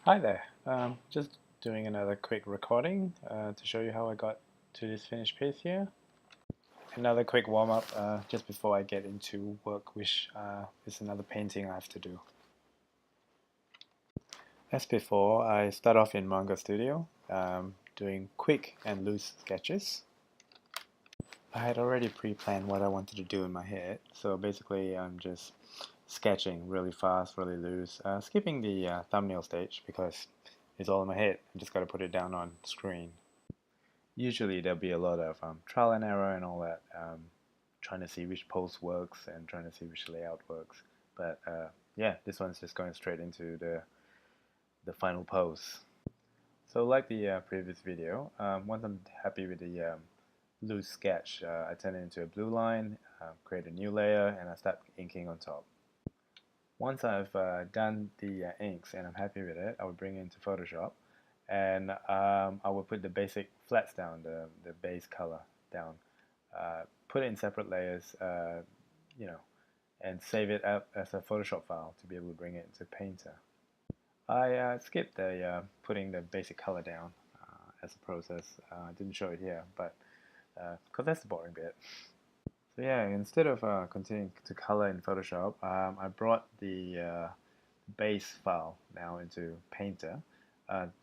Hi there. Just doing another quick recording to show you how I got to this finished piece here. Another quick warm-up just before I get into work, which is another painting I have to do. As before, I start off in Manga Studio, doing quick and loose sketches. I had already pre-planned what I wanted to do in my head, so basically I'm just sketching really fast, really loose, skipping the thumbnail stage because it's all in my head. I just got to put it down on screen. Usually there'll be a lot of trial and error and all that, trying to see which pose works and trying to see which layout works. But yeah, this one's just going straight into the final pose. So like the previous video, once I'm happy with the loose sketch, I turn it into a blue line, create a new layer, and I start inking on top. Once I've done the inks and I'm happy with it, I will bring it into Photoshop and I will put the basic flats down, the base color down, put it in separate layers, you know, and save it up as a Photoshop file to be able to bring it into Painter. I skipped the putting the basic color down as a process. I didn't show it here, but because that's the boring bit. So yeah, instead of continuing to color in Photoshop, I brought the base file now into Painter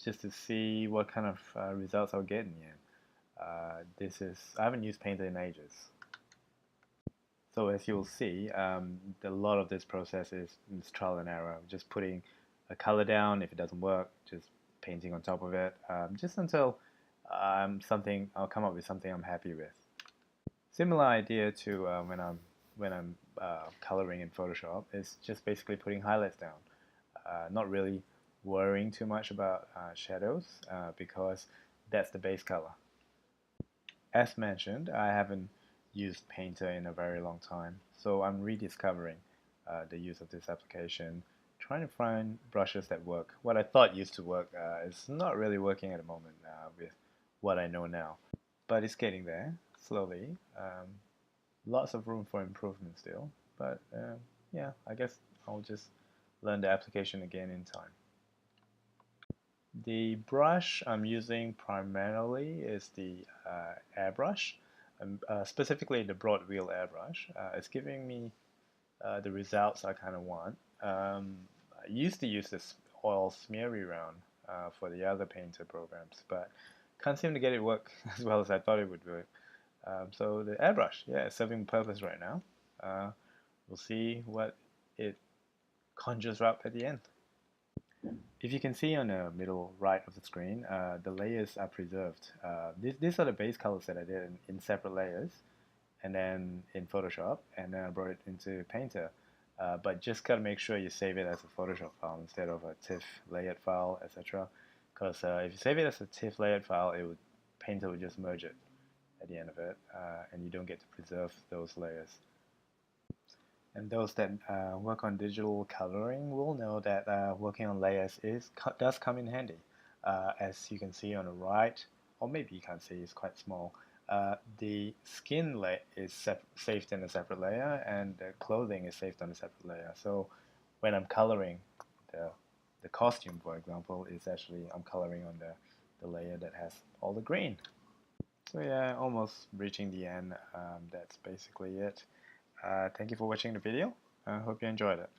just to see what kind of results I'll get in the end. I haven't used Painter in ages. So as you'll see, a lot of this process is trial and error. Just putting a color down. If it doesn't work, just painting on top of it, just until I'll come up with something I'm happy with. Similar idea to when I'm coloring in Photoshop is just basically putting highlights down. Not really worrying too much about shadows because that's the base color. As mentioned, I haven't used Painter in a very long time, so I'm rediscovering the use of this application, trying to find brushes that work. What I thought used to work is not really working at the moment with what I know now, but it's getting there slowly. Lots of room for improvement still, but yeah, I guess I'll just learn the application again in time. The brush I'm using primarily is the airbrush, specifically the broad wheel airbrush. It's giving me the results I kind of want. I used to use this oil smeary round for the other painter programs, but can't seem to get it work as well as I thought it would work. So the airbrush, yeah, it's serving purpose right now. We'll see what it conjures up at the end. If you can see on the middle right of the screen, the layers are preserved. These are the base colors that I did in separate layers, and then in Photoshop, and then I brought it into Painter. But just gotta make sure you save it as a Photoshop file instead of a TIFF layered file, etc. Because if you save it as a TIFF layered file, Painter would just merge it at the end of it, and you don't get to preserve those layers. And those that work on digital coloring will know that working on layers does come in handy. As you can see on the right, or maybe you can't see, it's quite small. The skin is saved in a separate layer, and the clothing is saved on a separate layer. So when I'm coloring the costume, for example, I'm coloring on the layer that has all the green. So yeah, almost reaching the end. That's basically it. Thank you for watching the video. I hope you enjoyed it.